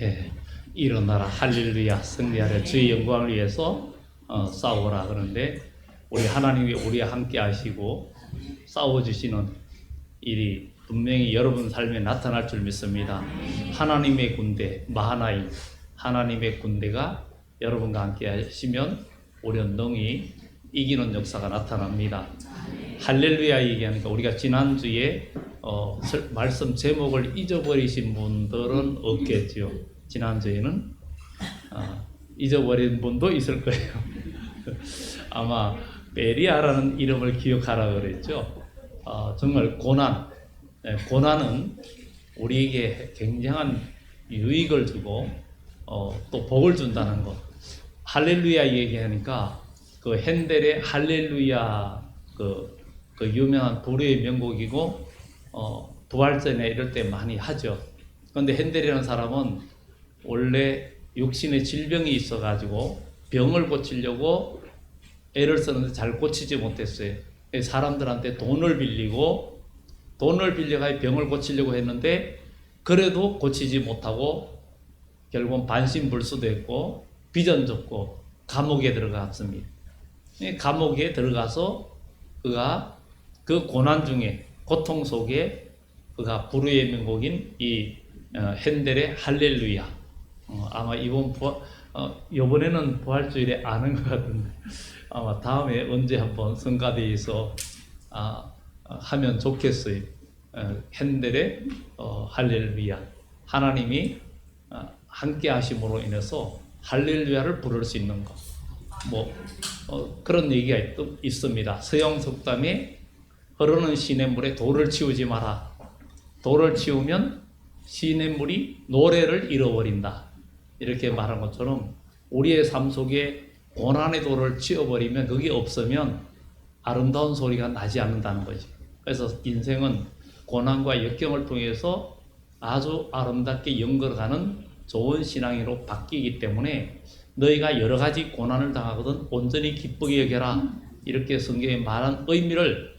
예, 일어나라 할렐루야 승리하라 주의 영광을 위해서 싸우라. 그런데 우리 하나님이 우리와 함께 하시고 싸워주시는 일이 분명히 여러분 삶에 나타날 줄 믿습니다. 하나님의 군대 마하나임, 하나님의 군대가 여러분과 함께 하시면 우리는 능히 이기는 역사가 나타납니다. 할렐루야 얘기하니까 우리가 지난주에 말씀 제목을 잊어버리신 분들은 없겠지요. 지난주에는 잊어버린 분도 있을 거예요. 아마 베리아라는 이름을 기억하라 그랬죠. 정말 고난은 우리에게 굉장한 유익을 주고 또 복을 준다는 것. 할렐루야 얘기하니까 그 핸델의 할렐루야 그 유명한 불후의 명곡이고 부활전에 이럴 때 많이 하죠. 그런데 핸델이라는 사람은 원래 육신에 질병이 있어가지고 병을 고치려고 애를 쓰는데 잘 고치지 못했어요. 사람들한테 돈을 빌려가 병을 고치려고 했는데 그래도 고치지 못하고 결국은 반신불수됐고 비전 접고 감옥에 들어갔습니다. 감옥에 들어가서 그가 그 고난 중에 고통 속에 그가 불후의 명곡인 이 핸델의 할렐루야 아마 이번에는 부활주일에 아는 것 같은데 아마 다음에 언제 한번 성가대에서 하면 좋겠어요. 핸델의 할렐루야, 하나님이 함께 하심으로 인해서 할렐루야를 부를 수 있는 것. 그런 얘기가 있습니다. 서영 속담에 흐르는 시냇물에 돌을 치우지 마라. 돌을 치우면 시냇물이 노래를 잃어버린다. 이렇게 말한 것처럼 우리의 삶 속에 고난의 돌을 치워버리면 그게 없으면 아름다운 소리가 나지 않는다는 거죠. 그래서 인생은 고난과 역경을 통해서 아주 아름답게 연결가는 좋은 신앙으로 바뀌기 때문에 너희가 여러 가지 고난을 당하거든 온전히 기쁘게 여겨라. 이렇게 성경에 말한 의미를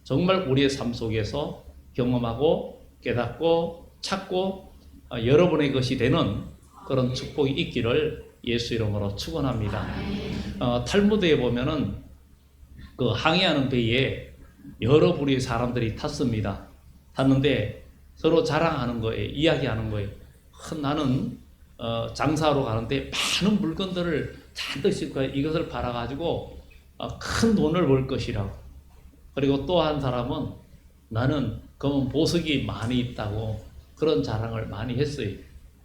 정말 우리의 삶 속에서 경험하고 깨닫고 찾고 여러분의 것이 되는 그런 축복이 있기를 예수 이름으로 축원합니다. 탈무드에 보면은 그 항해하는 배에 여러 부류의 사람들이 탔습니다. 탔는데 서로 자랑하는 거예요. 이야기하는 거예요. 나는 장사하러 가는데 많은 물건들을 잔뜩 싣고 가요. 이것을 팔아가지고 큰 돈을 벌 것이라고. 그리고 또 한 사람은 나는 검은 보석이 많이 있다고 그런 자랑을 많이 했어요.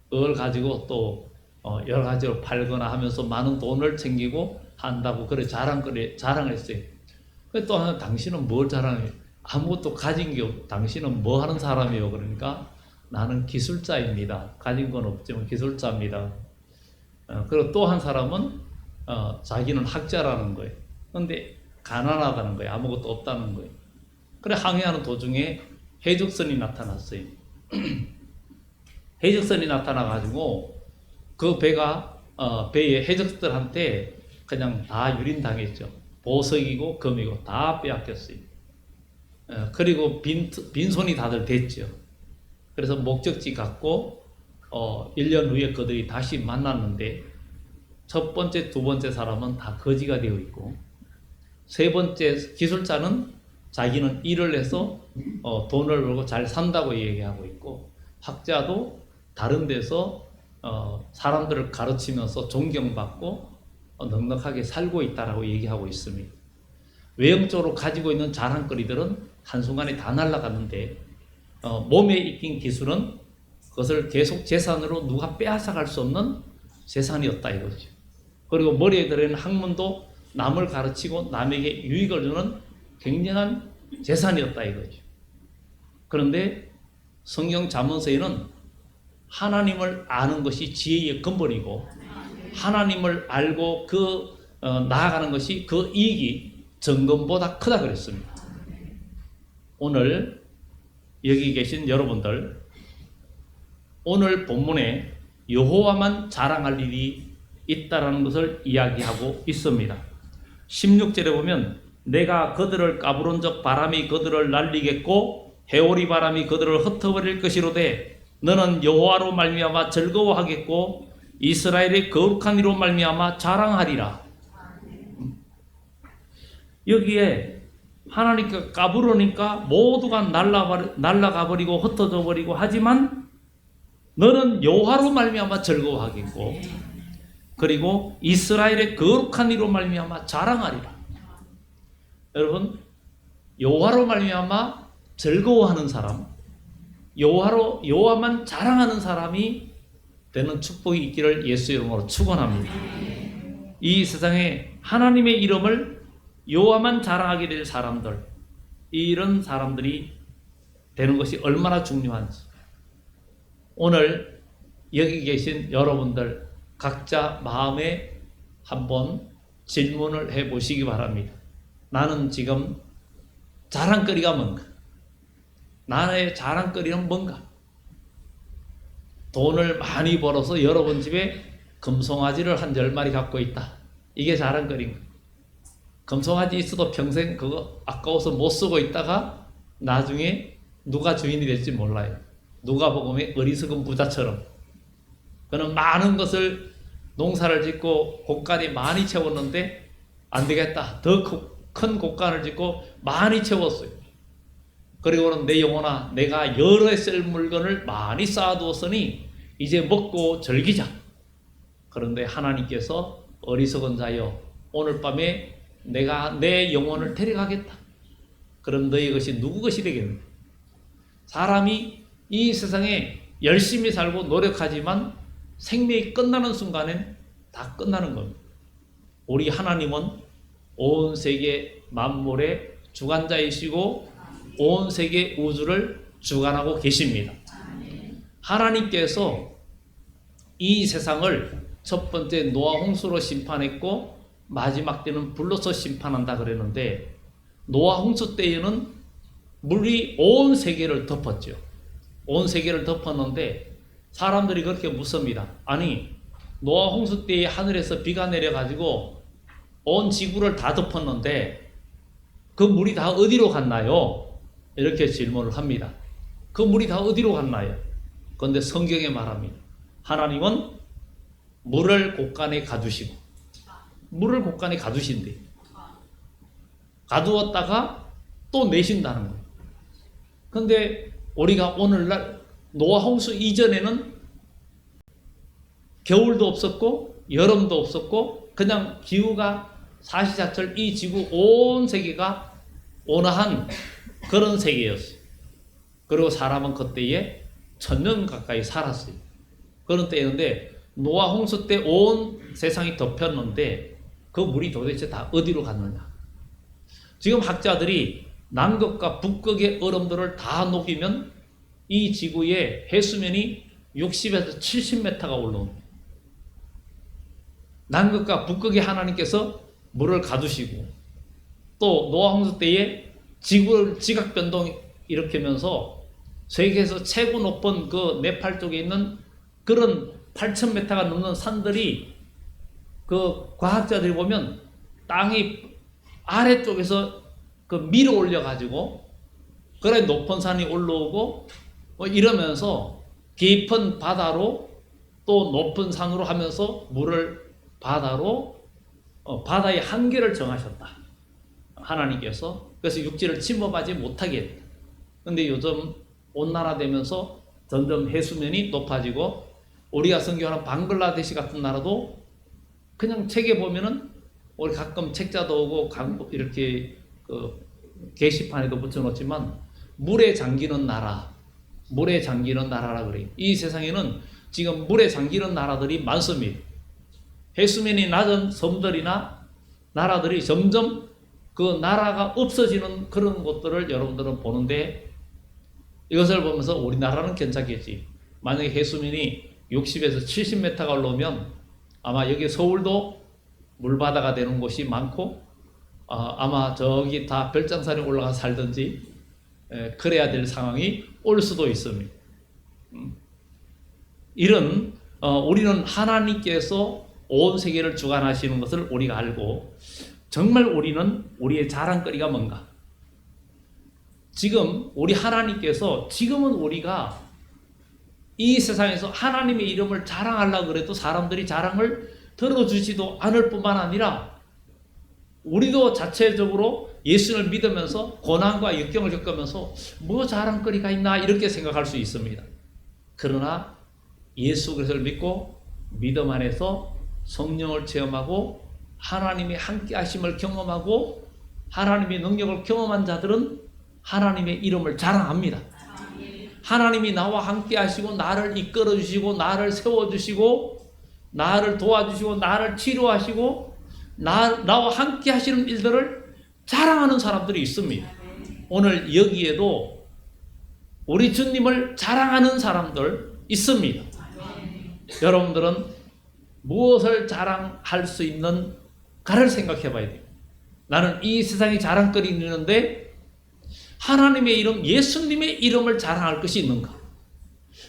그걸 가지고 또 여러 가지로 팔거나 하면서 많은 돈을 챙기고 한다고 그래 자랑했어요. 또 하나 당신은 뭘 자랑해요? 아무것도 가진 게 없고 당신은 뭐 하는 사람이에요? 그러니까 나는 기술자입니다. 가진 건 없지만 기술자입니다. 그리고 또 한 사람은 자기는 학자라는 거예요. 그런데 가난하다는 거예요. 아무것도 없다는 거예요. 그래 항해하는 도중에 해적선이 나타났어요. 해적선이 나타나가지고 그 배가 배의 해적들한테 그냥 다 유린당했죠. 보석이고 금이고 다 빼앗겼어요. 그리고 빈손이 다들 됐죠. 그래서 목적지 갔고 1년 후에 그들이 다시 만났는데 첫 번째, 두 번째 사람은 다 거지가 되어 있고 세 번째 기술자는 자기는 일을 해서 돈을 벌고 잘 산다고 얘기하고 있고 학자도 다른 데서 사람들을 가르치면서 존경받고 넉넉하게 살고 있다라고 얘기하고 있습니다. 외형적으로 가지고 있는 자랑거리들은 한순간에 다 날아갔는데 몸에 익힌 기술은 그것을 계속 재산으로 누가 빼앗아갈 수 없는 재산이었다 이거죠. 그리고 머리에 들어있는 학문도 남을 가르치고 남에게 유익을 주는 굉장한 재산이었다 이거죠. 그런데 성경 잠언서에는 하나님을 아는 것이 지혜의 근본이고 하나님을 알고 나아가는 것이 그 이익이 정금보다 크다 그랬습니다. 오늘 여기 계신 여러분들 오늘 본문에 여호와만 자랑할 일이 있다라는 것을 이야기하고 있습니다. 16절에 보면 내가 그들을 까부른 적 바람이 그들을 날리겠고 해오리 바람이 그들을 흩어버릴 것이로되 너는 여호와로 말미암아 즐거워하겠고 이스라엘의 거룩한 이로 말미암아 자랑하리라. 여기에 하나님께 까불으니까 모두가 날아가 버리고 흩어져 버리고 하지만 너는 여호와로 말미암아 즐거워하겠고 그리고 이스라엘의 거룩한 이로 말미암아 자랑하리라. 여러분, 여호와로 말미암아 즐거워하는 사람, 여호와만 자랑하는 사람이 되는 축복이 있기를 예수 이름으로 축원합니다. 이 세상에 하나님의 이름을 여호와만 자랑하게 될 사람들, 이런 사람들이 되는 것이 얼마나 중요한지 오늘 여기 계신 여러분들 각자 마음에 한번 질문을 해보시기 바랍니다. 나는 지금 자랑거리가 뭔가? 나의 자랑거리는 뭔가? 돈을 많이 벌어서 여러분 집에 금송아지를 한 10마리 갖고 있다. 이게 자랑거리인가? 금송아지 있어도 평생 그거 아까워서 못 쓰고 있다가 나중에 누가 주인이 될지 몰라요. 누가복음의 어리석은 부자처럼. 그는 많은 것을 농사를 짓고 곡간이 많이 채웠는데 안 되겠다. 더 큰 곡간을 짓고 많이 채웠어요. 그리고는 내 영혼아, 내가 여러 해 쓸 물건을 많이 쌓아두었으니 이제 먹고 즐기자. 그런데 하나님께서 어리석은 자여, 오늘 밤에 내가 내 영혼을 데려가겠다. 그럼 너희 것이 누구 것이 되겠느냐? 사람이 이 세상에 열심히 살고 노력하지만 생명이 끝나는 순간엔 다 끝나는 겁니다. 우리 하나님은 온 세계 만물의 주관자이시고 온 세계 우주를 주관하고 계십니다. 하나님께서 이 세상을 첫 번째 노아 홍수로 심판했고 마지막 때는 불로서 심판한다 그랬는데, 노아 홍수 때에는 물이 온 세계를 덮었죠. 온 세계를 덮었는데 사람들이 그렇게 묻습니다. 아니, 노아 홍수 때에 하늘에서 비가 내려가지고 온 지구를 다 덮었는데 그 물이 다 어디로 갔나요? 이렇게 질문을 합니다. 그 물이 다 어디로 갔나요? 그런데 성경에 말합니다. 하나님은 물을 곳간에 가두시고, 물을 곳간에 가두신대. 가두었다가 또 내신다는 거예요. 그런데 우리가 오늘날 노아 홍수 이전에는 겨울도 없었고 여름도 없었고 그냥 기후가 사시사철 이 지구 온 세계가 온화한 그런 세계였어요. 그리고 사람은 그때에 1000년 가까이 살았어요. 그런 때였는데 노아 홍수 때 온 세상이 덮였는데 그 물이 도대체 다 어디로 갔느냐? 지금 학자들이 남극과 북극의 얼음들을 다 녹이면 이 지구의 해수면이 60에서 70m가 올라옵니다. 남극과 북극의 하나님께서 물을 가두시고 또 노아 홍수 때에 지구를 지각변동 일으키면서 세계에서 최고 높은 그 네팔 쪽에 있는 그런 8,000m가 넘는 산들이 그 과학자들이 보면 땅이 아래쪽에서 그 밀어 올려 가지고 그래 높은 산이 올라오고 뭐 이러면서 깊은 바다로 또 높은 산으로 하면서 물을 바다로 바다의 한계를 정하셨다. 하나님께서. 그래서 육지를 침범하지 못하게 했다. 그런데 요즘 온난화되면서 점점 해수면이 높아지고 우리가 선교하는 방글라데시 같은 나라도 그냥 책에 보면은 우리 가끔 책자도 오고 이렇게 그 게시판에도 붙여놓지만 물에 잠기는 나라, 물에 잠기는 나라라 그래요. 이 세상에는 지금 물에 잠기는 나라들이 많습니다. 해수면이 낮은 섬들이나 나라들이 점점 그 나라가 없어지는 그런 것들을 여러분들은 보는데, 이것을 보면서 우리나라는 괜찮겠지. 만약에 해수면이 60에서 70m가 올라오면 아마 여기 서울도 물바다가 되는 곳이 많고 아마 저기 다 별장산에 올라가 살든지 그래야 될 상황이 올 수도 있습니다. 이런 우리는 하나님께서 온 세계를 주관하시는 것을 우리가 알고, 정말 우리는 우리의 자랑거리가 뭔가? 지금 우리 하나님께서 지금은 우리가 이 세상에서 하나님의 이름을 자랑하려고 그래도 사람들이 자랑을 들어주지도 않을 뿐만 아니라 우리도 자체적으로 예수를 믿으면서 고난과 역경을 겪으면서 뭐 자랑거리가 있나 이렇게 생각할 수 있습니다. 그러나 예수 그리스도를 믿고 믿음 안에서 성령을 체험하고 하나님의 함께 하심을 경험하고 하나님의 능력을 경험한 자들은 하나님의 이름을 자랑합니다. 하나님이 나와 함께 하시고 나를 이끌어 주시고 나를 세워 주시고 나를 도와주시고 나를 치료하시고 나와 함께 하시는 일들을 자랑하는 사람들이 있습니다. 오늘 여기에도 우리 주님을 자랑하는 사람들 있습니다. 여러분들은 무엇을 자랑할 수 있는가를 생각해 봐야 돼요. 나는 이 세상에 자랑거리 있는데 하나님의 이름, 예수님의 이름을 자랑할 것이 있는가?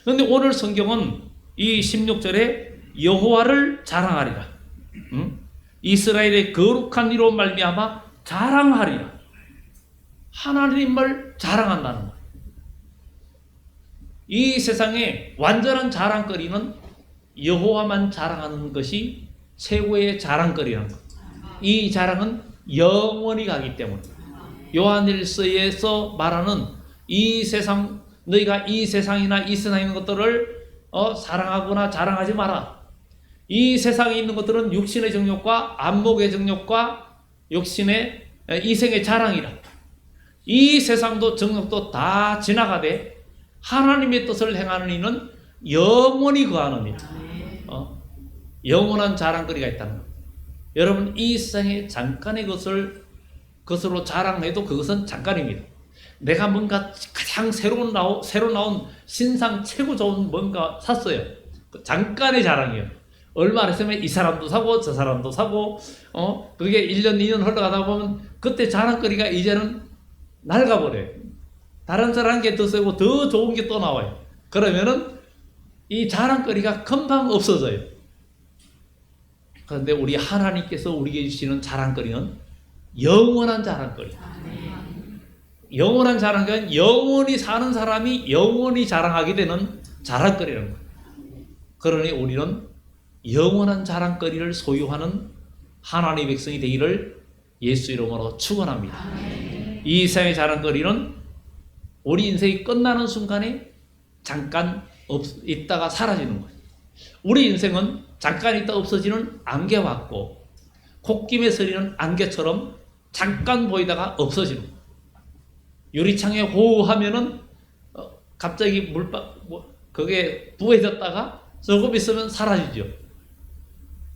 그런데 오늘 성경은 이 16절에 여호와를 자랑하리라. 이스라엘의 거룩한 이로 말미암아 자랑하리라. 하나님을 자랑한다는 거예요. 이 세상에 완전한 자랑거리는 여호와만 자랑하는 것이 최고의 자랑거리라는 거예요. 이 자랑은 영원히 가기 때문에 요한일서에서 말하는 이 세상, 너희가 이 세상이나 이 세상에 있는 것들을 사랑하거나 자랑하지 마라. 이 세상에 있는 것들은 육신의 정욕과 안목의 정욕과 육신의 이생의 자랑이라. 이 세상도 정욕도 다 지나가되 하나님의 뜻을 행하는 이는 영원히 거하는 일. 영원한 자랑거리가 있다는 것. 여러분, 이 세상에 잠깐의 것으로 자랑해도 그것은 잠깐입니다. 내가 뭔가 가장 새로 나온 신상 최고 좋은 뭔가 샀어요. 잠깐의 자랑이에요. 얼마 안 했으면 이 사람도 사고 저 사람도 사고 그게 1년 2년 흘러가다 보면 그때 자랑거리가 이제는 낡아버려요. 다른 사람 게 더 세고 더 좋은 게 또 나와요. 그러면은 이 자랑거리가 금방 없어져요. 그런데 우리 하나님께서 우리에게 주시는 자랑거리는 영원한 자랑거리. 영원한 자랑거리는 영원히 사는 사람이 영원히 자랑하게 되는 자랑거리라는 거예요. 그러니 우리는 영원한 자랑거리를 소유하는 하나님의 백성이 되기를 예수 이름으로 축원합니다. 이 세상의 자랑거리는 우리 인생이 끝나는 순간에 잠깐 있다가 사라지는 거예요. 우리 인생은 잠깐 있다 없어지는 안개 같고 콧김에 서리는 안개처럼 잠깐 보이다가 없어지는 거예요. 유리창에 호우하면은 갑자기 그게 부해졌다가 조금 있으면 사라지죠.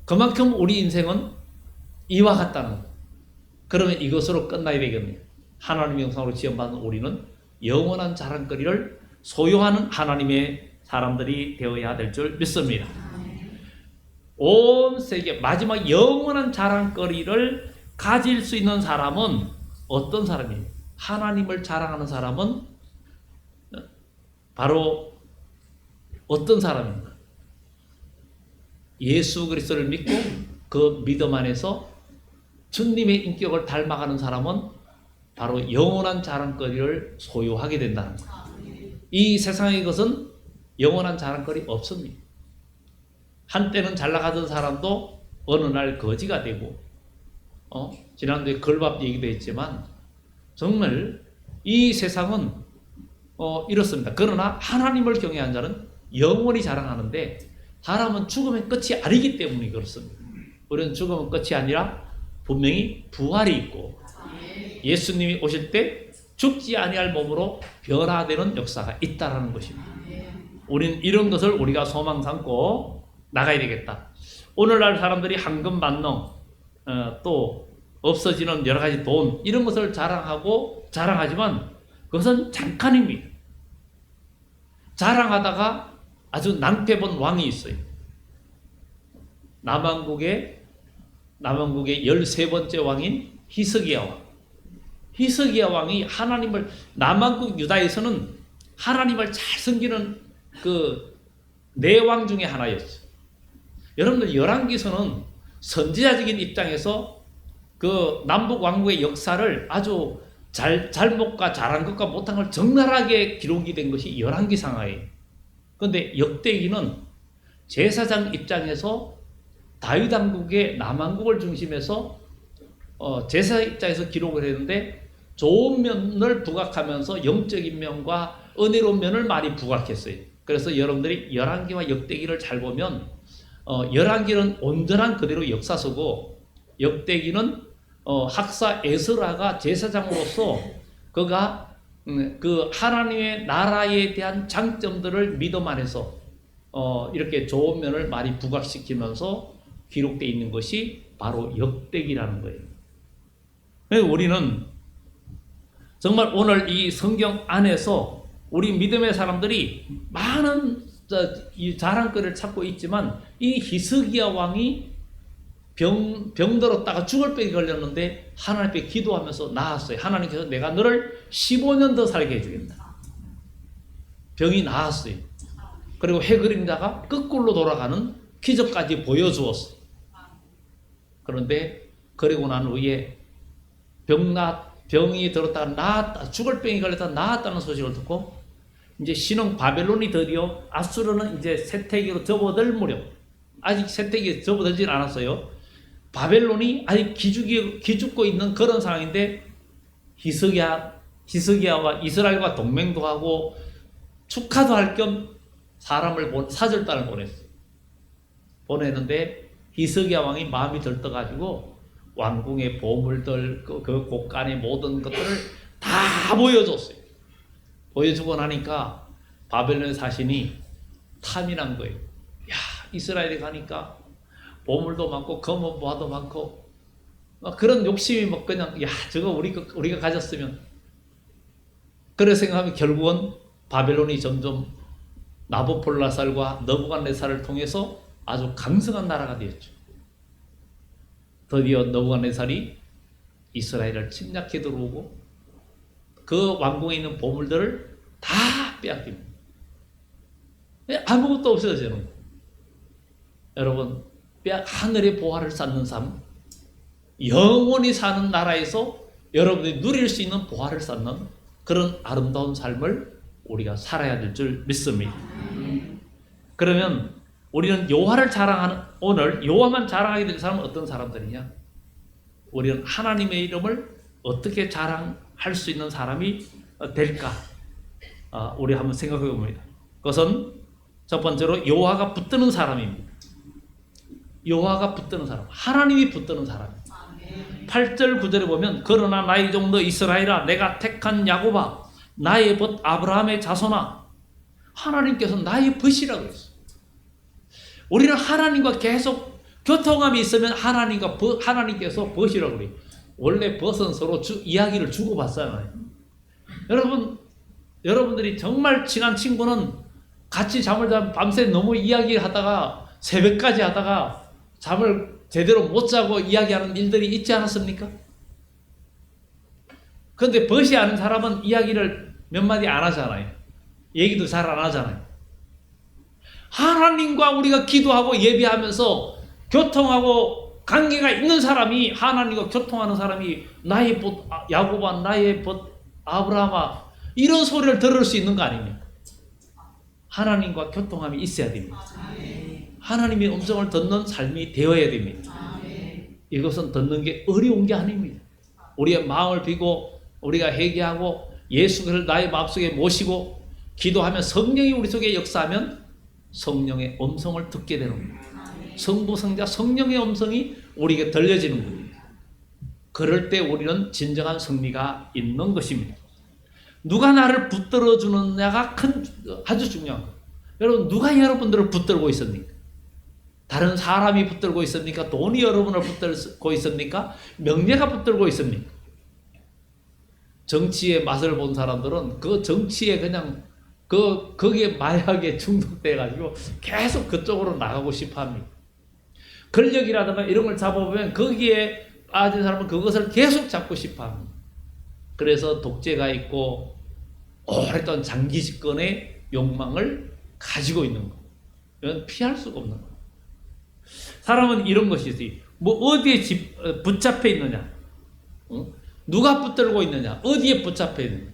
그만큼 우리 인생은 이와 같다는 거예요. 그러면 이것으로 끝나야 되겠네요. 하나님의 형상으로 지음받은 우리는 영원한 자랑거리를 소유하는 하나님의 사람들이 되어야 될 줄 믿습니다. 온 세계 마지막 영원한 자랑거리를 가질 수 있는 사람은 어떤 사람이에요? 하나님을 자랑하는 사람은 바로 어떤 사람인가? 예수 그리스도를 믿고 그 믿음 안에서 주님의 인격을 닮아가는 사람은 바로 영원한 자랑거리를 소유하게 된다는 거예요. 이 세상의 것은 영원한 자랑거리 없습니다. 한때는 잘 나가던 사람도 어느 날 거지가 되고 지난주에 걸밥 얘기도 했지만 정말 이 세상은 이렇습니다. 그러나 하나님을 경외한 자는 영원히 자랑하는데 사람은 죽으면 끝이 아니기 때문에 그렇습니다. 우리는 죽으면 끝이 아니라 분명히 부활이 있고 예수님이 오실 때 죽지 아니할 몸으로 변화되는 역사가 있다라는 것입니다. 우리는 이런 것을 우리가 소망 삼고 나가야 되겠다. 오늘날 사람들이 황금 만능 또 없어지는 여러 가지 돈 이런 것을 자랑하지만 그것은 잠깐입니다. 자랑하다가 아주 낭패본 왕이 있어요. 남왕국의 13번째 왕인 히스기야 왕. 히스기야 왕이 남왕국 유다에서는 하나님을 잘 섬기는 그 내왕 중에 하나였어요. 여러분들 열왕기서는 선지자적인 입장에서 그 남북 왕국의 역사를 아주 잘못과 잘한 것과 못한 걸 적나라하게 기록이 된 것이 열왕기상하예요. 근데 역대기는 제사장 입장에서 다윗 왕국의 남왕국을 중심해서 제사 입장에서 기록을 했는데 좋은 면을 부각하면서 영적인 면과 은혜로운 면을 많이 부각했어요. 그래서 여러분들이 열왕기와 역대기를 잘 보면 열왕기는 온전한 그대로 역사서고 역대기는 학사 에스라가 제사장으로서 그가 그 하나님의 나라에 대한 장점들을 믿음 안에서 이렇게 좋은 면을 많이 부각시키면서 기록되어 있는 것이 바로 역대기라는 거예요. 그래서 우리는 정말 오늘 이 성경 안에서 우리 믿음의 사람들이 많은 이 자랑거리를 찾고 있지만 이 히스기야 왕이 병들었다가 죽을 병이 걸렸는데 하나님께 기도하면서 나았어요. 하나님께서 내가 너를 15년 더 살게 해주겠다. 병이 나았어요. 그리고 해그림자가 거꾸로 돌아가는 기적까지 보여주었어요. 그런데 그리고 난 후에 병이 들었다가 나았다, 죽을 병이 걸렸다가 나았다는 소식을 듣고 이제 신흥 바벨론이 드디어 아수르는 이제 세태기로 접어들 무렵, 아직 세태기에 접어들진 않았어요. 바벨론이 아직 기죽고 있는 그런 상황인데 히스기야와 이스라엘과 동맹도 하고 축하도 할 겸 사절단을 보냈어요. 보냈는데 히스기야 왕이 마음이 들떠가지고 왕궁의 보물들, 그 곳간의 모든 것들을 다 보여줬어요. 보여주고 나니까 바벨론의 사신이 탐이 난 거예요. 야, 이스라엘에 가니까 보물도 많고 검은보화도 많고 그런 욕심이 뭐 그냥 야, 저거 우리가 가졌으면, 그래 생각하면 결국은 바벨론이 점점 나부콜라살과 너부갓네살을 통해서 아주 강성한 나라가 되었죠. 드디어 너부갓네살이 이스라엘을 침략해 들어오고 그 왕궁에 있는 보물들을 다 빼앗깁니다. 아무것도 없어지는 거예요. 여러분, 하늘의 보화를 쌓는 삶, 영원히 사는 나라에서 여러분들이 누릴 수 있는 보화를 쌓는 그런 아름다운 삶을 우리가 살아야 될 줄 믿습니다. 그러면 우리는 여호와를 자랑하는, 오늘 여호와만 자랑하게 될 사람은 어떤 사람들이냐? 우리는 하나님의 이름을 어떻게 자랑할 수 있는 사람이 될까? 우리 한번 생각해 봅니다. 그것은 첫 번째로 여호와가 붙드는 사람입니다. 여호와가 붙드는 사람, 하나님이 붙드는 사람. 8절 9절에 보면 그러나 나의 종도 이스라엘아, 내가 택한 야곱아, 나의 벗 아브라함의 자손아, 하나님께서 나의 벗이라고 했어요. 우리는 하나님과 계속 교통함이 있으면 하나님께서 벗이라고 그래요. 원래 벗은 서로 이야기를 주고받잖아요. 여러분들이 정말 친한 친구는 같이 잠을 자면 밤새 너무 이야기하다가 새벽까지 하다가 잠을 제대로 못 자고 이야기하는 일들이 있지 않았습니까? 그런데 벗이 아는 사람은 이야기를 몇 마디 안 하잖아요. 얘기도 잘 안 하잖아요. 하나님과 우리가 기도하고 예배하면서 교통하고 관계가 있는 사람이, 하나님과 교통하는 사람이 나의 벗 야곱아, 나의 벗 아브라함아, 이런 소리를 들을 수 있는 거 아닙니까? 하나님과 교통함이 있어야 됩니다. 하나님의 음성을 듣는 삶이 되어야 됩니다. 이것은 듣는 게 어려운 게 아닙니다. 우리의 마음을 비고 우리가 회개하고 예수 그리스도를 나의 마음속에 모시고 기도하면 성령이 우리 속에 역사하면 성령의 음성을 듣게 되는 겁니다. 성부, 성자, 성령의 음성이 우리에게 들려지는 겁니다. 그럴 때 우리는 진정한 승리가 있는 것입니다. 누가 나를 붙들어 주느냐가 아주 중요한 거예요. 여러분, 누가 여러분들을 붙들고 있습니까? 다른 사람이 붙들고 있습니까? 돈이 여러분을 붙들고 있습니까? 명예가 붙들고 있습니까? 정치의 맛을 본 사람들은 그 정치에 그냥 거기에 마약에 중독돼가지고 계속 그쪽으로 나가고 싶어 합니다. 권력이라든가 이런 걸 잡아보면 거기에 빠진 사람은 그것을 계속 잡고 싶어 합니다. 그래서 독재가 있고 오랫동안 장기 집권의 욕망을 가지고 있는 거. 이건 피할 수가 없는 거예요. 사람은 이런 것이 있어요. 뭐 어디에 붙잡혀 있느냐? 누가 붙들고 있느냐? 어디에 붙잡혀 있느냐?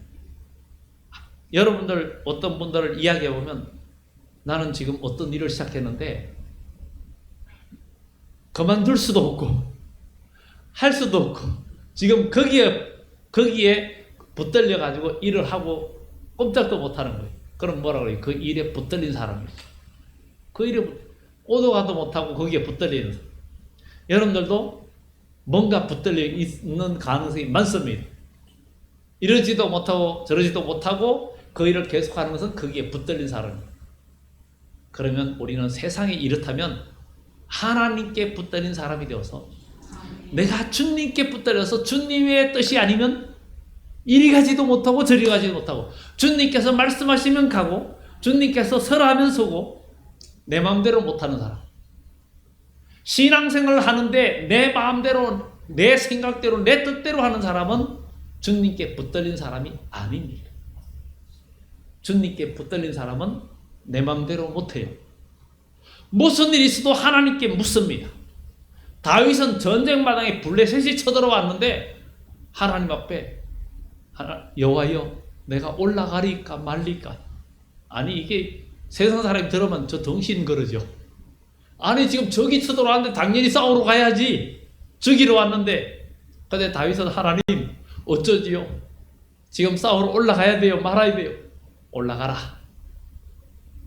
여러분들 어떤 분들을 이야기해 보면 나는 지금 어떤 일을 시작했는데 그만둘 수도 없고 할 수도 없고 지금 거기에 붙들려 가지고 일을 하고 꼼짝도 못하는 거예요. 그럼 뭐라 그래요? 그 일에 붙들린 사람이에요. 그 일에 오도 가도 못하고 거기에 붙들리는 사람. 여러분들도 뭔가 붙들려 있는 가능성이 많습니다. 이러지도 못하고 저러지도 못하고 그 일을 계속하는 것은 거기에 붙들린 사람이에요. 그러면 우리는 세상에 이렇다면 하나님께 붙들린 사람이 되어서 내가 주님께 붙들려서 주님의 뜻이 아니면 이리 가지도 못하고 저리 가지도 못하고 주님께서 말씀하시면 가고 주님께서 서라 하면 서고 내 마음대로 못하는 사람. 신앙생활을 하는데 내 마음대로 내 생각대로 내 뜻대로 하는 사람은 주님께 붙들린 사람이 아닙니다. 주님께 붙들린 사람은 내 마음대로 못해요. 무슨 일이 있어도 하나님께 묻습니다. 다윗은 전쟁마당에 블레셋이 쳐들어왔는데 하나님 앞에 여호와여 내가 올라가리까 말리까. 아니 이게 세상 사람이 들으면 저 정신 그러죠. 아니 지금 저기 쳐들어왔는데 당연히 싸우러 가야지. 저기로 왔는데. 근데 다윗은 하나님 어쩌지요? 지금 싸우러 올라가야 돼요? 말아야 돼요? 올라가라.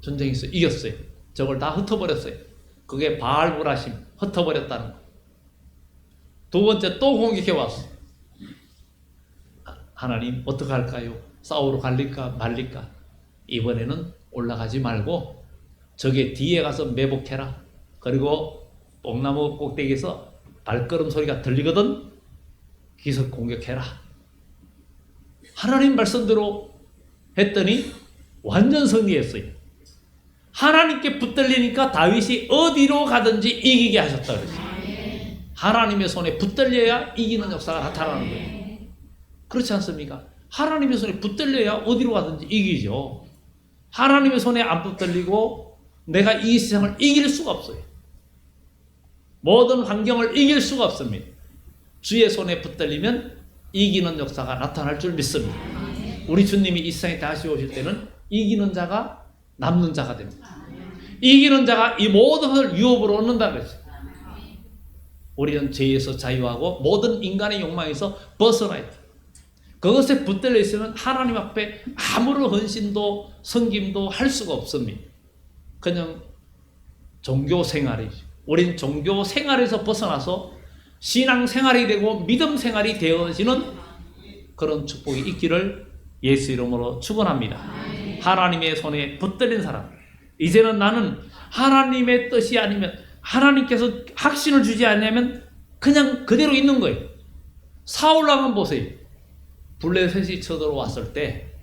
전쟁에서 이겼어요. 저걸 다 흩어버렸어요. 그게 바알브라심 흩어버렸다는 거. 두 번째 또 공격해 왔어. 하나님 어떡할까요? 싸우러 갈릴까 말릴까? 이번에는 올라가지 말고 저기 뒤에 가서 매복해라. 그리고 뽕나무 꼭대기에서 발걸음 소리가 들리거든 기습 공격해라. 하나님 말씀대로 했더니 완전 승리했어요. 하나님께 붙들리니까 다윗이 어디로 가든지 이기게 하셨다 그랬어요. 하나님의 손에 붙들려야 이기는 역사가 나타나는 거예요. 그렇지 않습니까? 하나님의 손에 붙들려야 어디로 가든지 이기죠. 하나님의 손에 안 붙들리고 내가 이 세상을 이길 수가 없어요. 모든 환경을 이길 수가 없습니다. 주의 손에 붙들리면 이기는 역사가 나타날 줄 믿습니다. 우리 주님이 이 세상에 다시 오실 때는 이기는 자가 남는 자가 됩니다. 이기는 자가 이 모든 것을 유업으로 얻는다 그랬어요. 우리는 죄에서 자유하고 모든 인간의 욕망에서 벗어나야 돼. 그것에 붙들려 있으면 하나님 앞에 아무런 헌신도 섬김도 할 수가 없습니다. 그냥 종교 생활이죠. 우린 종교 생활에서 벗어나서 신앙 생활이 되고 믿음 생활이 되어지는 그런 축복이 있기를 예수 이름으로 축원합니다. 하나님의 손에 붙들린 사람. 이제는 나는 하나님의 뜻이 아니면 하나님께서 확신을 주지 않냐면 그냥 그대로 있는 거예요. 사울왕은 보세요. 블레셋이 쳐들어왔을 때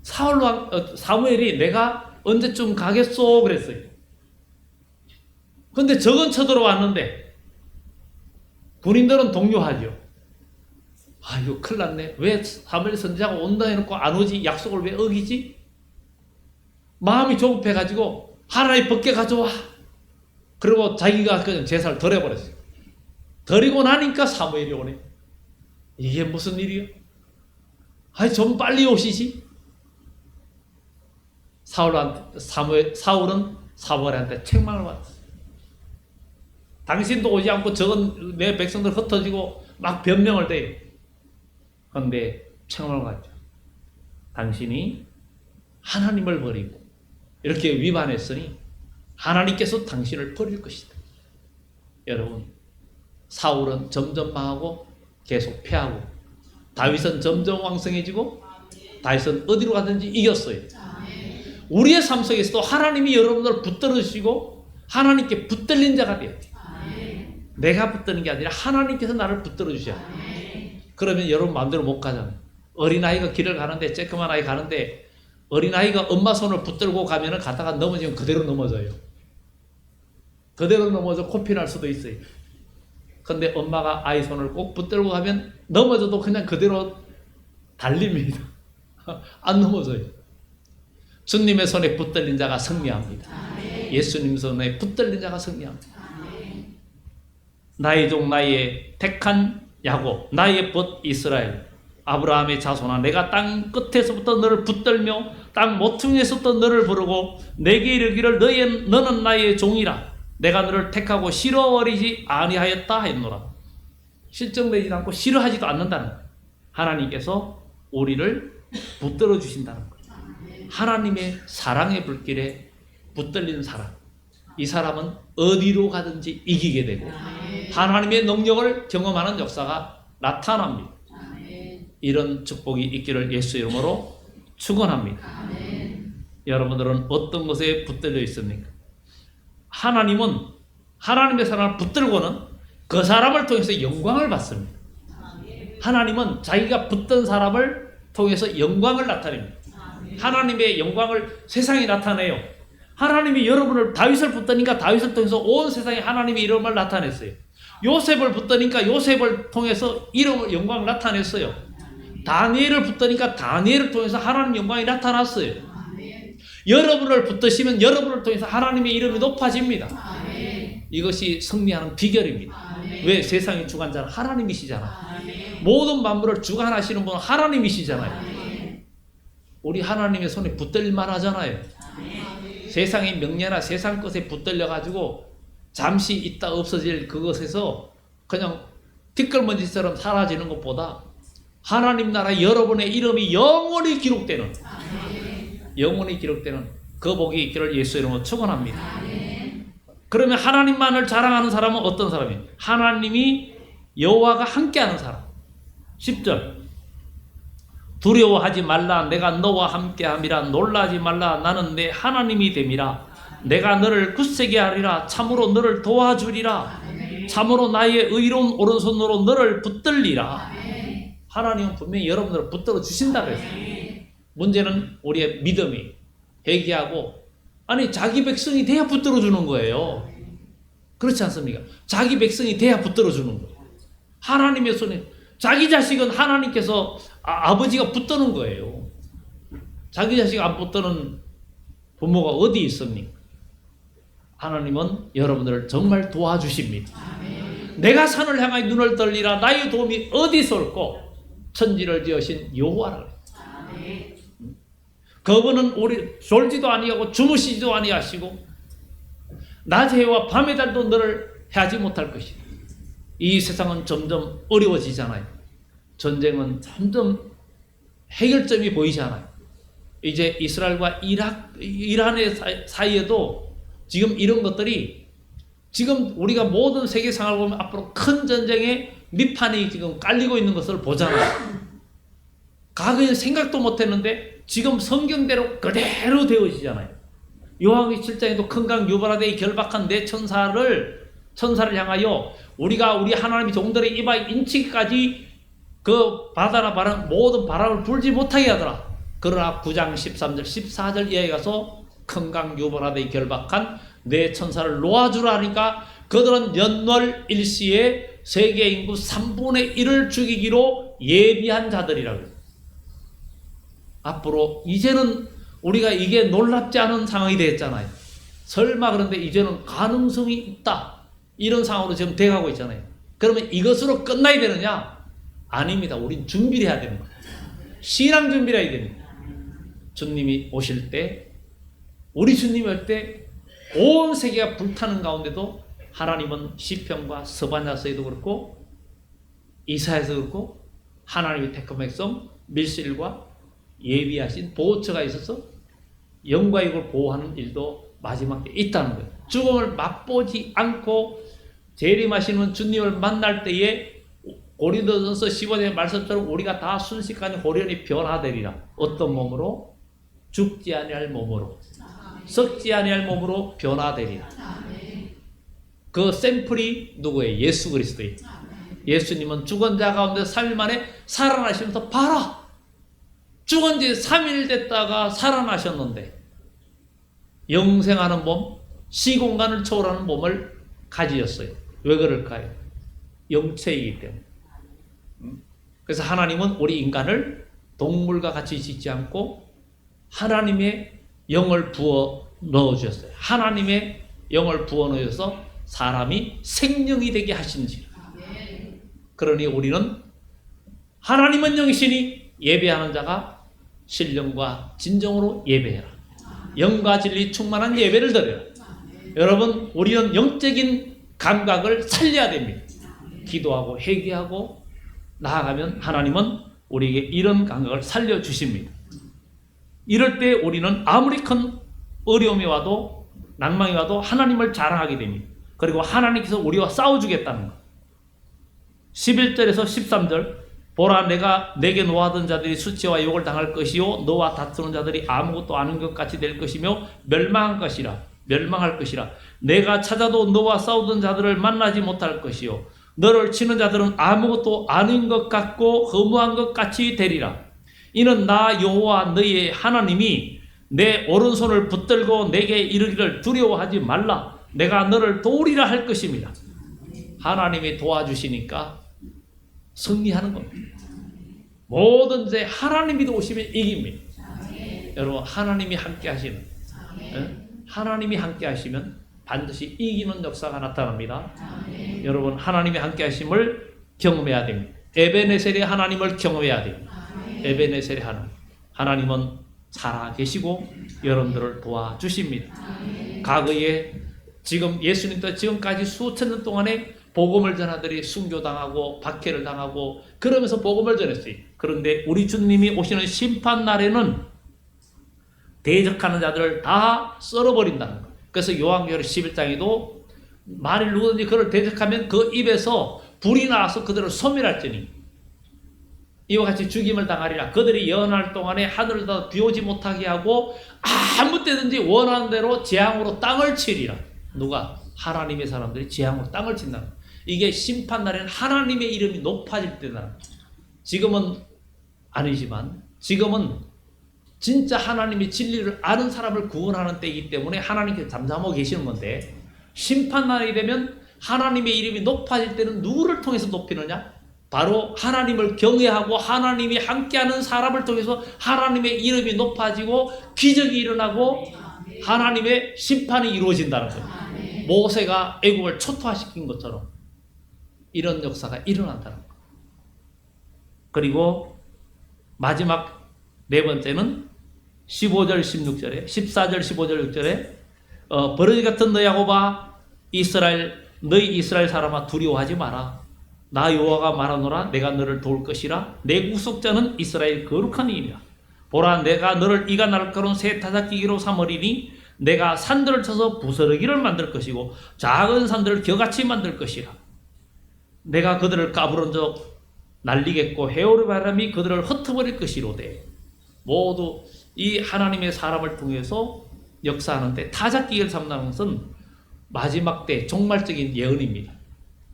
사무엘이 내가 언제쯤 가겠소 그랬어요. 근데 저건 쳐들어왔는데 군인들은 동요하죠. 아 이거 큰일 났네. 왜 사무엘 선지자가 온다 해놓고 안 오지? 약속을 왜 어기지? 마음이 조급해가지고 하나님 벗게 가져와. 그리고 자기가 그냥 제사를 덜어버렸어요. 덜이고 나니까 사무엘이 오네. 이게 무슨 일이요? 아니 좀 빨리 오시지. 사울은 사무엘한테 책망을 받았어요. 당신도 오지 않고 저건 내 백성들 흩어지고 막 변명을 대요. 그런데 책망을 받죠. 당신이 하나님을 버리고 이렇게 위반했으니 하나님께서 당신을 버릴 것이다. 여러분, 사울은 점점 망하고 계속 패하고 다윗은 점점 왕성해지고 다윗은 어디로 가든지 이겼어요. 우리의 삶 속에서도 하나님이 여러분들을 붙들어 주시고 하나님께 붙들린 자가 돼요. 내가 붙드는 게 아니라 하나님께서 나를 붙들어 주셔야 돼요. 그러면 여러분 마음대로 못 가잖아요. 어린아이가 길을 가는데 쬐끄만 아이 가는데 어린아이가 엄마 손을 붙들고 가면은 가다가 넘어지면 그대로 넘어져요. 그대로 넘어져 코피 날 수도 있어요. 근데 엄마가 아이 손을 꼭 붙들고 가면 넘어져도 그냥 그대로 달립니다. 안 넘어져요. 주님의 손에 붙들린 자가 승리합니다. 예수님 손에 붙들린 자가 승리합니다. 나의 종 나의 택한 야곱 나의 벗 이스라엘 아브라함의 자손아, 내가 땅 끝에서부터 너를 붙들며 땅 모퉁이에서부터 너를 부르고 내게 이르기를 너는 나의 종이라. 내가 너를 택하고 싫어버리지 아니하였다 했노라. 실정되지 않고 싫어하지도 않는다는 거예요. 하나님께서 우리를 붙들어 주신다는 거예요. 하나님의 사랑의 불길에 붙들린 사람, 이 사람은 어디로 가든지 이기게 되고 하나님의 능력을 경험하는 역사가 나타납니다. 이런 축복이 있기를 예수 이름으로 축원합니다. 여러분들은 어떤 것에 붙들려 있습니까? 하나님은 하나님의 사람을 붙들고는 그 사람을 통해서 영광을 받습니다. 하나님은 자기가 붙든 사람을 통해서 영광을 나타냅니다. 하나님의 영광을 세상에 나타내요. 하나님이 여러분을 다윗을 붙드니까 다윗을 통해서 온 세상에 하나님의 이름을 나타냈어요. 요셉을 붙드니까 요셉을 통해서 영광을 나타냈어요. 다니엘을 붙드니까 다니엘을 통해서 하나님 영광이 나타났어요. 여러분을 붙드시면 여러분을 통해서 하나님의 이름이 높아집니다. 이것이 승리하는 비결입니다. 왜? 세상의 주관자는 하나님이시잖아요. 모든 만물을 주관하시는 분은 하나님이시잖아요. 우리 하나님의 손에 붙들릴만 하잖아요. 세상의 명예나 세상 것에 붙들려 가지고 잠시 있다 없어질 그것에서 그냥 티끌먼지처럼 사라지는 것보다 하나님 나라 여러분의 이름이 영원히 기록되는 그 복이 있기를 예수 이름으로 축원합니다. 그러면 하나님만을 자랑하는 사람은 어떤 사람이에요? 하나님이 여호와가 함께하는 사람. 10절 두려워하지 말라. 내가 너와 함께함이라. 놀라지 말라. 나는 내 하나님이 됨이라. 내가 너를 굳세게 하리라. 참으로 너를 도와주리라. 참으로 나의 의로운 오른손으로 너를 붙들리라. 하나님은 분명히 여러분들을 붙들어 주신다고 했어요. 문제는 우리의 믿음이 회개하고 아니 자기 백성이 돼야 붙들어 주는 거예요. 그렇지 않습니까? 자기 백성이 돼야 붙들어 주는 거예요. 하나님의 손에 자기 자식은 하나님께서 아버지가 붙드는 거예요. 자기 자식 안 붙드는 부모가 어디 있습니까? 하나님은 여러분들을 정말 도와주십니다. 내가 산을 향하여 눈을 들리라. 나의 도움이 어디서 올꼬? 천지를 지으신 여호와라. 그분은 우리 졸지도 아니하고 주무시지도 아니하시고 낮의 해와 밤의 달도 너를 해하지 못할 것이다. 이 세상은 점점 어려워지잖아요. 전쟁은 점점 해결점이 보이지 않아요. 이제 이스라엘과 이란의 사이에도 지금 이런 것들이 지금 우리가 모든 세계 상황을 보면 앞으로 큰 전쟁의 밑판이 지금 깔리고 있는 것을 보잖아요. 과거에 생각도 못했는데 지금 성경대로 그대로 되어지잖아요. 요한계시록 7장에도 큰 강 유브라데에 결박한 내 천사를 향하여 우리가 우리 하나님의 종들의 이마에 인치기까지 그 바다나 바람 모든 바람을 불지 못하게 하더라. 그러나 9장 13절 14절 이하에 가서 큰 강 유브라데에 결박한 내 천사를 놓아주라 하니까 그들은 연월 일시에 세계 인구 3분의 1을 죽이기로 예비한 자들이라고 해요. 앞으로 이제는 우리가 이게 놀랍지 않은 상황이 됐잖아요. 설마 그런데 이제는 가능성이 있다. 이런 상황으로 지금 돼가고 있잖아요. 그러면 이것으로 끝나야 되느냐? 아닙니다. 우린 준비를 해야 되는 거예요. 신앙 준비를 해야 됩니다. 주님이 오실 때, 우리 주님이 올 때 온 세계가 불타는 가운데도 하나님은 시편과 서반야서에도 그렇고 이사야에서 그렇고 하나님의 택한 백성 밀실과 예비하신 보호처가 있어서 영과 육을 보호하는 일도 마지막 때 있다는 거예요. 죽음을 맛보지 않고 재림하시는 주님을 만날 때에 고린도전서 15장의 말씀처럼 우리가 다 순식간에 호련히 변화되리라. 어떤 몸으로? 죽지 아니할 몸으로, 썩지 아니할 몸으로 변화되리라. 그 샘플이 누구예요? 예수 그리스도예요. 예수님은 죽은 자 가운데 3일 만에 살아나시면서 봐라! 죽은 지 3일 됐다가 살아나셨는데 영생하는 몸, 시공간을 초월하는 몸을 가지셨어요. 왜 그럴까요? 영체이기 때문에. 그래서 하나님은 우리 인간을 동물과 같이 짓지 않고 하나님의 영을 부어 넣어주셨어요. 하나님의 영을 부어 넣어서 사람이 생명이 되게 하신지라. 그러니 우리는 하나님은 영이시니 예배하는 자가 신령과 진정으로 예배해라. 영과 진리 충만한 예배를 드려라. 여러분, 우리는 영적인 감각을 살려야 됩니다. 기도하고 회개하고 나아가면 하나님은 우리에게 이런 감각을 살려주십니다. 이럴 때 우리는 아무리 큰 어려움이 와도 낭망이 와도 하나님을 자랑하게 됩니다. 그리고 하나님께서 우리와 싸워주겠다는 것. 11절에서 13절, 보라, 내가 내게 노하던 자들이 수치와 욕을 당할 것이요 너와 다투는 자들이 아무것도 아닌 것 같이 될 것이며 멸망할 것이라. 내가 찾아도 너와 싸우던 자들을 만나지 못할 것이요 너를 치는 자들은 아무것도 아닌 것 같고 허무한 것 같이 되리라. 이는 나 여호와 너의 하나님이 내 오른손을 붙들고 내게 이르기를 두려워하지 말라. 내가 너를 도우리라 할 것입니다. 하나님이 도와주시니까 승리하는 겁니다. 뭐든지 하나님이 도우시면 이깁니다. 여러분, 하나님이 함께 하시는, 하나님이 함께 하시면 반드시 이기는 역사가 나타납니다. 여러분, 하나님이 함께 하심을 경험해야 됩니다. 에베네셀의 하나님을 경험해야 됩니다. 에베네셀의 하나님은 살아계시고 여러분들을 도와주십니다. 과거에 지금 예수님도 지금까지 수천 년 동안에 복음을 전하들이 순교당하고 박해를 당하고 그러면서 복음을 전했어요. 그런데 우리 주님이 오시는 심판날에는 대적하는 자들을 다 썰어버린다는 거예요. 그래서 요한계시록 11장에도 만일 누구든지 그를 대적하면 그 입에서 불이 나와서 그들을 소멸할지니 이와 같이 죽임을 당하리라. 그들이 연할 동안에 하늘을 다 비오지 못하게 하고 아무 때든지 원하는 대로 재앙으로 땅을 치리라. 누가? 하나님의 사람들이 재앙으로 땅을 친다는 거예요. 이게 심판날에는 하나님의 이름이 높아질 때다. 지금은 아니지만 지금은 진짜 하나님의 진리를 아는 사람을 구원하는 때이기 때문에 하나님께서 잠잠하고 계시는 건데, 심판날이 되면 하나님의 이름이 높아질 때는 누구를 통해서 높이느냐? 바로 하나님을 경외하고 하나님이 함께하는 사람을 통해서 하나님의 이름이 높아지고 기적이 일어나고 하나님의 심판이 이루어진다는 거예요. 모세가 애국을 초토화시킨 것처럼 이런 역사가 일어난다는 거예요. 그리고 마지막 네 번째는 15절 16절에 14절 15절 6절에 버러지 같은 너희 야곱아 너희 이스라엘 사람아 두려워하지 마라. 나 여호와가 말하노라. 내가 너를 도울 것이라. 내 구속자는 이스라엘 거룩한 이이라. 보라, 내가 너를 이가 날카로운 새 타작기기로 삼으리니 내가 산들을 쳐서 부스러기를 만들 것이고 작은 산들을 겨같이 만들 것이라. 내가 그들을 까부른적 날리겠고 해오르 바람이 그들을 흩어버릴 것이로되. 모두 이 하나님의 사람을 통해서 역사하는데 타작기기를 삼는 것은 마지막 때 종말적인 예언입니다.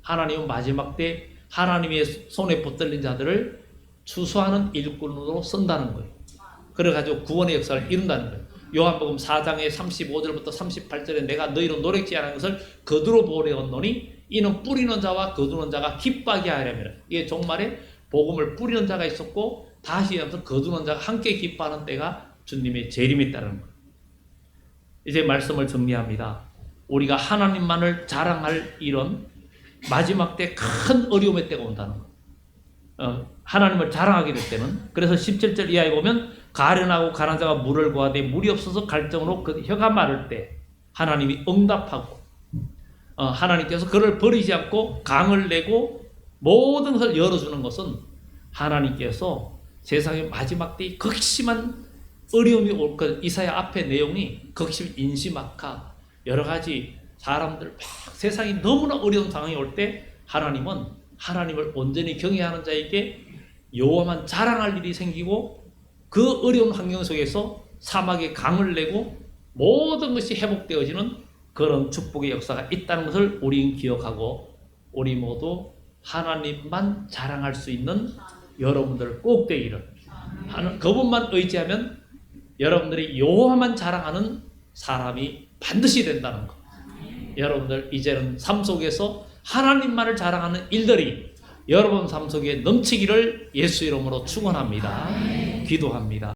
하나님은 마지막 때 하나님의 손에 붙들린 자들을 추수하는 일꾼으로 쓴다는 거예요. 그래가지고 구원의 역사를 이룬다는 거예요. 요한복음 4장의 35절부터 38절에 내가 너희로 노력지 않은 것을 거두러 보내었노니 이는 뿌리는 자와 거두는 자가 기뻐하게 하려면. 이게 종말에 복음을 뿌리는 자가 있었고 다시 하면서 거두는 자가 함께 기뻐하는 때가 주님의 재림에 따르는 거예요. 이제 말씀을 정리합니다. 우리가 하나님만을 자랑할 일은 마지막 때 큰 어려움의 때가 온다는 거. 하나님을 자랑하게 될 때는, 그래서 17절 이하에 보면 가련하고 가난한 자가 물을 구하되 물이 없어서 갈증으로 그 혀가 마를 때 하나님이 응답하고 하나님께서 그를 버리지 않고 강을 내고 모든 것을 열어주는 것은 하나님께서 세상의 마지막 때에 극심한 어려움이 올 것. 이사야 앞의 내용이 극심 인시마카 여러 가지 사람들 막 세상이 너무나 어려운 상황이 올 때 하나님은 하나님을 온전히 경외하는 자에게 여호와만 자랑할 일이 생기고 그 어려운 환경 속에서 사막에 강을 내고 모든 것이 회복되어지는 그런 축복의 역사가 있다는 것을 우리는 기억하고 우리 모두 하나님만 자랑할 수 있는 여러분들 꼭 되기를. 그분만 의지하면 여러분들이 여호와만 자랑하는 사람이 반드시 된다는 것. 여러분들 이제는 삶 속에서 하나님만을 자랑하는 일들이 여러분 삶 속에 넘치기를 예수 이름으로 축원합니다. 기도합니다.